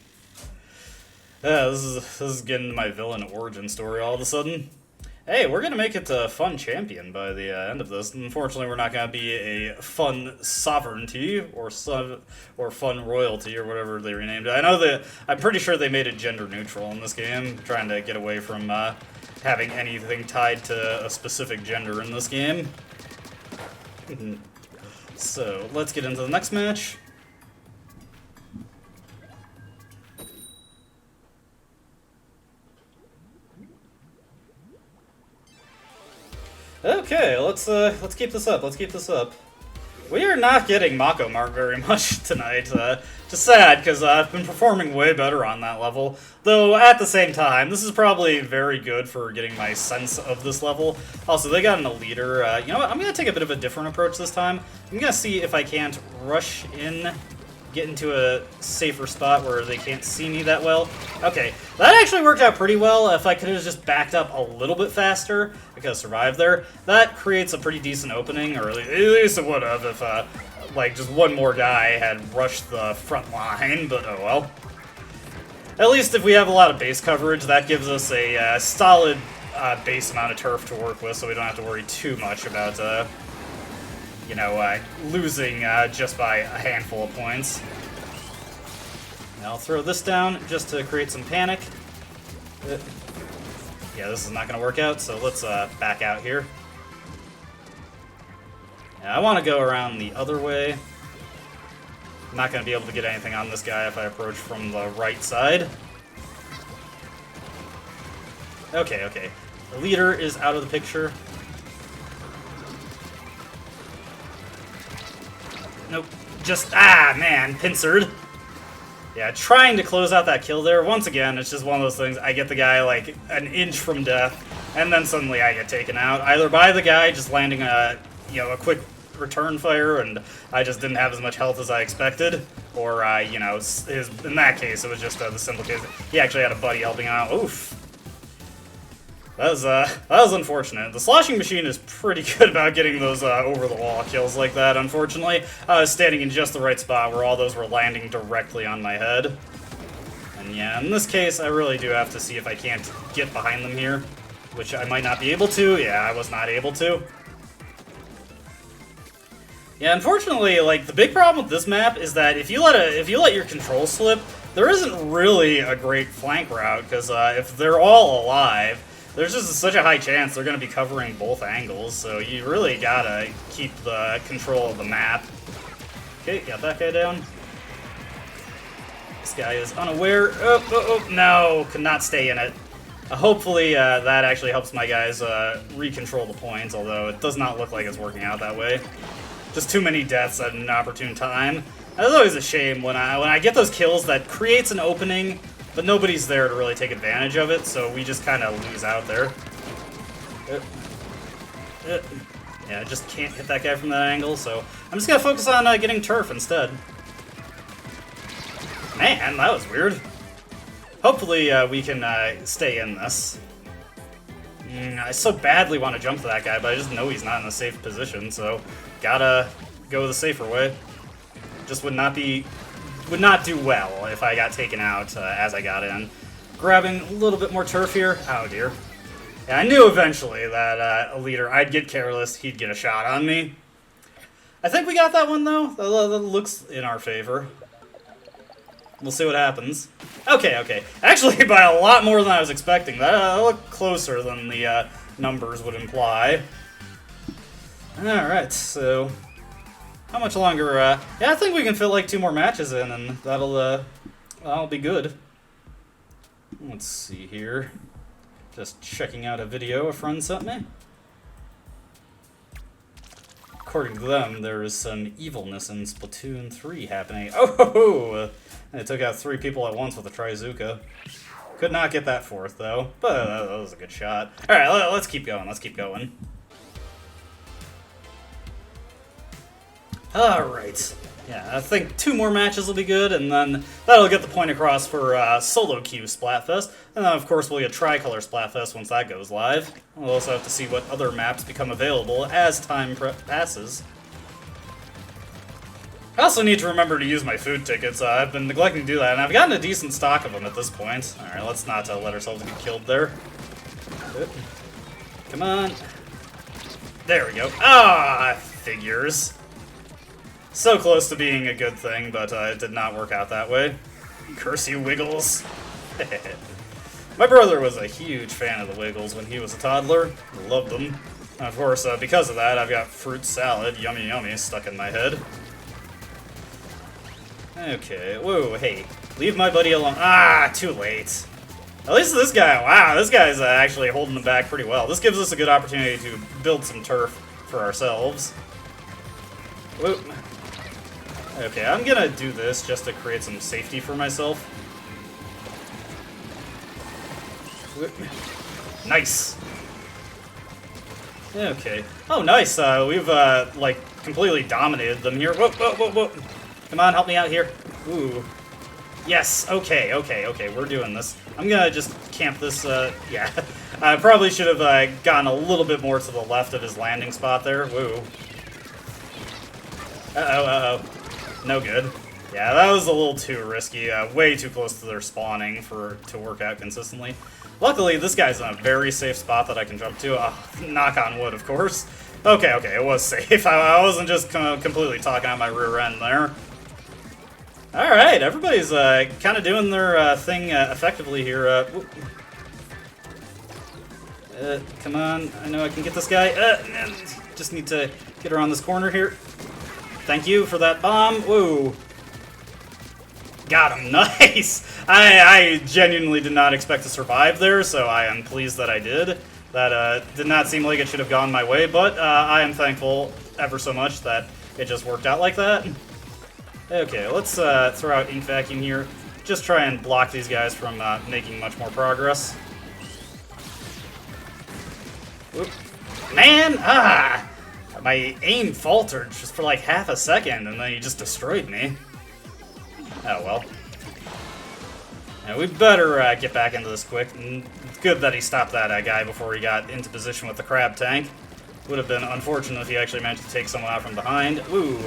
This is getting to my villain origin story all of a sudden. Hey, we're going to make it a fun champion by the end of this. Unfortunately, we're not going to be a fun sovereignty or fun royalty or whatever they renamed it. I know that I'm pretty sure they made it gender neutral in this game, trying to get away from having anything tied to a specific gender in this game. So, let's get into the next match. Okay, let's keep this up. Let's keep this up. We are not getting Mako Mark very much tonight. Just sad, because I've been performing way better on that level. Though, at the same time, this is probably very good for getting my sense of this level. Also, they got an leader. You know what? I'm going to take a bit of a different approach this time. I'm going to see if I can't rush in, get into a safer spot where they can't see me that well. Okay, that actually worked out pretty well. If I could have just backed up a little bit faster, I could have survived there. That creates a pretty decent opening, or at least it would have if, like, just one more guy had rushed the front line, but oh well. At least if we have a lot of base coverage, that gives us a solid base amount of turf to work with, so we don't have to worry too much about you know, losing just by a handful of points. And I'll throw this down just to create some panic. Yeah, this is not going to work out, so let's back out here. Yeah, I want to go around the other way. I'm not going to be able to get anything on this guy if I approach from the right side. Okay. The leader is out of the picture. Nope. Just, man, pincered. Yeah, trying to close out that kill there. Once again, it's just one of those things. I get the guy, like, an inch from death, and then suddenly I get taken out. Either by the guy just landing a quick return fire, and I just didn't have as much health as I expected, or, in that case, it was just the simple case. He actually had a buddy helping out. Oof. That was unfortunate. The sloshing machine is pretty good about getting those over-the-wall kills like that, unfortunately. I was standing in just the right spot where all those were landing directly on my head. And yeah, in this case, I really do have to see if I can't get behind them here, which I might not be able to. Yeah, I was not able to. Yeah, unfortunately, like, the big problem with this map is that if you let your control slip, there isn't really a great flank route, because if they're all alive, there's just such a high chance they're going to be covering both angles, so you really gotta keep the control of the map. Okay, got that guy down. This guy is unaware. Oh, no, could not stay in it. Hopefully that actually helps my guys recontrol the points, although it does not look like it's working out that way. Just too many deaths at an opportune time. That's always a shame when I get those kills that creates an opening, but nobody's there to really take advantage of it, so we just kind of lose out there. Yeah, I just can't hit that guy from that angle, so I'm just going to focus on getting turf instead. Man, that was weird. Hopefully we can stay in this. I so badly want to jump to that guy, but I just know he's not in a safe position, so gotta go the safer way. Just would not do well if I got taken out as I got in. Grabbing a little bit more turf here. Oh dear. Yeah, I knew eventually that a leader, I'd get careless, he'd get a shot on me. I think we got that one, though. That looks in our favor. We'll see what happens. Okay, okay. Actually, by a lot more than I was expecting. That looked closer than the numbers would imply. Alright, so... How much longer? Yeah, I think we can fit like 2 more matches in, and that'll be good. Let's see here. Just checking out a video a friend sent me. According to them, there is some evilness in Splatoon 3 happening. Oh! They took out 3 people at once with a Trizuka. Could not get that 4th, though. But that was a good shot. Alright, let's keep going. Let's keep going. Alright. Yeah, I think 2 more matches will be good, and then that'll get the point across for solo queue Splatfest. And then, of course, we'll get Tricolor Splatfest once that goes live. We'll also have to see what other maps become available as time passes. I also need to remember to use my food tickets. I've been neglecting to do that, and I've gotten a decent stock of them at this point. Alright, let's not let ourselves get killed there. Come on. There we go. Ah, figures. So close to being a good thing, but it did not work out that way. Curse you, Wiggles. My brother was a huge fan of the Wiggles when he was a toddler. Loved them. And of course, because of that, I've got fruit salad, yummy yummy, stuck in my head. Okay, whoa, hey, leave my buddy alone. Ah, too late. At least this guy, wow, this guy's actually holding them back pretty well. This gives us a good opportunity to build some turf for ourselves. Whoop. Okay, I'm gonna do this just to create some safety for myself. Nice! Okay. Oh, nice! We've, like, completely dominated them here. Whoop, whoop, whoop, whoop! Come on, help me out here. Ooh. Yes, okay, okay, okay, we're doing this. I'm gonna just camp this, yeah. I probably should have, gone a little bit more to the left of his landing spot there. Woo. Uh-oh, uh-oh. No good. Yeah, that was a little too risky. Way too close to their spawning to work out consistently. Luckily, this guy's in a very safe spot that I can jump to. Knock on wood, of course. Okay, okay, it was safe. I wasn't just completely talking out my rear end there. Alright, everybody's kind of doing their thing effectively here. Come on, I know I can get this guy. Just need to get around this corner here. Thank you for that bomb. Woo. Got him. Nice. I genuinely did not expect to survive there, so I am pleased that I did. That did not seem like it should have gone my way, but I am thankful ever so much that it just worked out like that. Okay, let's throw out Ink Vacuum here. Just try and block these guys from making much more progress. Whoop. Man! Ah! My aim faltered just for like half a second, and then he just destroyed me. Oh well. Yeah, we better get back into this quick. And it's good that he stopped that guy before he got into position with the crab tank. Would have been unfortunate if he actually managed to take someone out from behind. Ooh.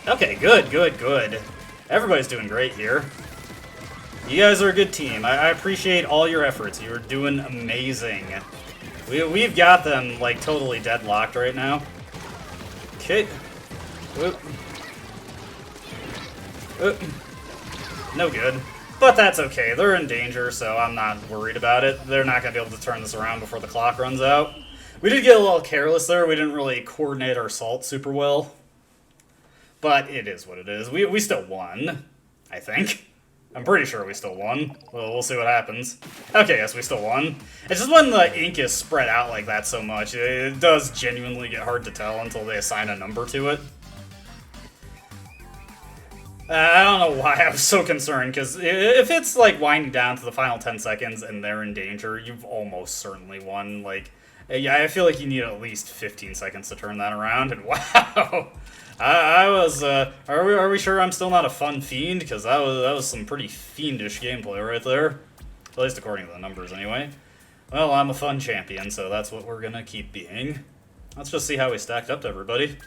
Okay, good, good, good. Everybody's doing great here. You guys are a good team. I appreciate all your efforts. You're doing amazing. We've got them, like, totally deadlocked right now. Okay. Whoop. Whoop. No good. But that's okay. They're in danger, so I'm not worried about it. They're not going to be able to turn this around before the clock runs out. We did get a little careless there. We didn't really coordinate our salt super well. But it is what it is. We still won, I think. I'm pretty sure we still won. Well, we'll see what happens. Okay, yes, we still won. It's just when the ink is spread out like that so much, it does genuinely get hard to tell until they assign a number to it. I don't know why I was so concerned, because if it's, like, winding down to the final 10 seconds and they're in danger, you've almost certainly won. Like, yeah, I feel like you need at least 15 seconds to turn that around, and wow! I was, are we sure I'm still not a fun fiend? Because that was some pretty fiendish gameplay right there. At least according to the numbers, anyway. Well, I'm a fun champion, so that's what we're gonna keep being. Let's just see how we stacked up to everybody.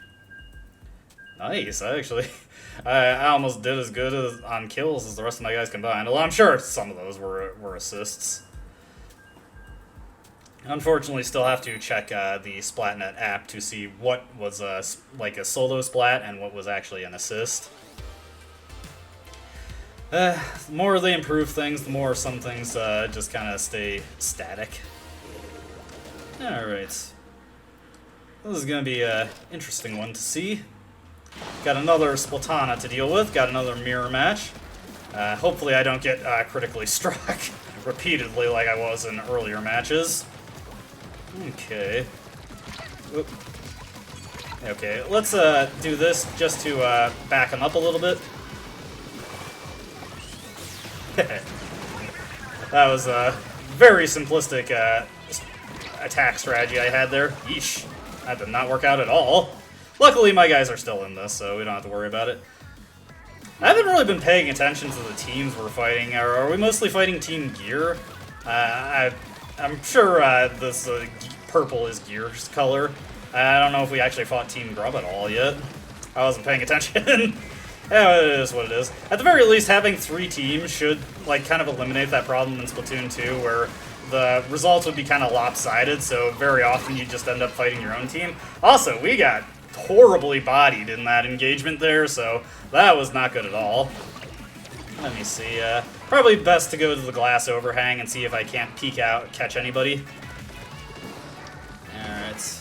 Nice, I almost did as good on kills as the rest of my guys combined. Well, I'm sure some of those were assists. Unfortunately, still have to check the Splatnet app to see what was like a solo splat and what was actually an assist. The more they improve things, the more some things just kind of stay static. Alright. This is going to be an interesting one to see. Got another Splatana to deal with, got another mirror match. Hopefully I don't get critically struck repeatedly like I was in earlier matches. Okay. Oop. Okay, let's do this just to back him up a little bit. That was a very simplistic attack strategy I had there. Yeesh. That did not work out at all. Luckily, my guys are still in this, so we don't have to worry about it. I haven't really been paying attention to the teams we're fighting. Are we mostly fighting Team Gear? I'm sure this purple is Gear's color. I don't know if we actually fought Team Grub at all yet. I wasn't paying attention. Yeah, it is what it is. At the very least, having 3 teams should like kind of eliminate that problem in Splatoon 2, where the results would be kind of lopsided, so very often you just end up fighting your own team. Also, we got horribly bodied in that engagement there, so that was not good at all. Let me see. Probably best to go to the glass overhang and see if I can't peek out, catch anybody. Alright.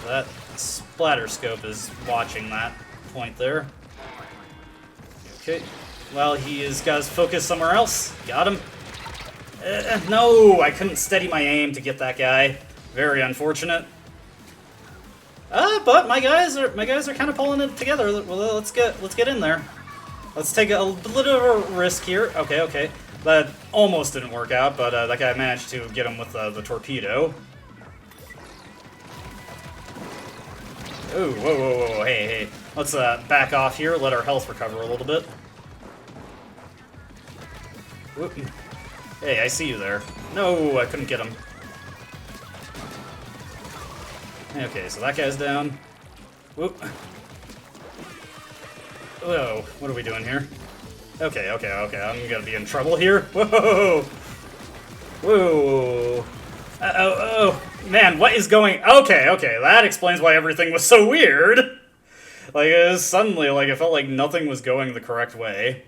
That splatter scope is watching that point there. Okay. Well, he has got his focus somewhere else. Got him. No, I couldn't steady my aim to get that guy. Very unfortunate. But my guys are kind of pulling it together. Well, let's get in there. Let's take a little of a risk here. Okay. That almost didn't work out, but that guy managed to get him with the torpedo. Ooh, whoa, hey. Let's back off here, let our health recover a little bit. Whoop. Hey, I see you there. No, I couldn't get him. Okay, so that guy's down. Whoop. Whoa, what are we doing here? Okay, I'm gonna be in trouble here. Whoa! Whoa! Oh, man, what is going... Okay, that explains why everything was so weird. Like, it was suddenly, like, it felt like nothing was going the correct way.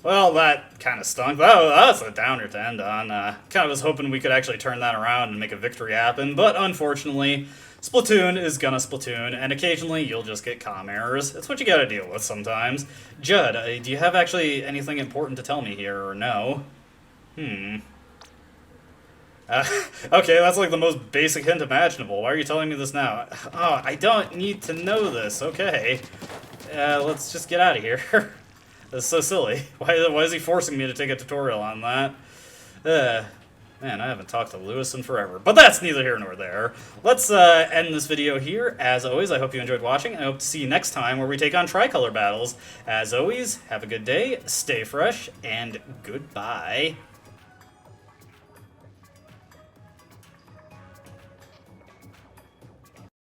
Well, that kind of stunk. That's a downer to end on. Kind of was hoping we could actually turn that around and make a victory happen, but unfortunately, Splatoon is gonna Splatoon, and occasionally you'll just get comm errors. It's what you gotta deal with sometimes. Judd, do you have actually anything important to tell me here, or no? Okay, that's like the most basic hint imaginable. Why are you telling me this now? Oh, I don't need to know this. Okay. Let's just get out of here. That's so silly. Why is he forcing me to take a tutorial on that? Man, I haven't talked to Lewis in forever. But that's neither here nor there. Let's end this video here. As always, I hope you enjoyed watching. I hope to see you next time where we take on tricolor battles. As always, have a good day, stay fresh, and goodbye.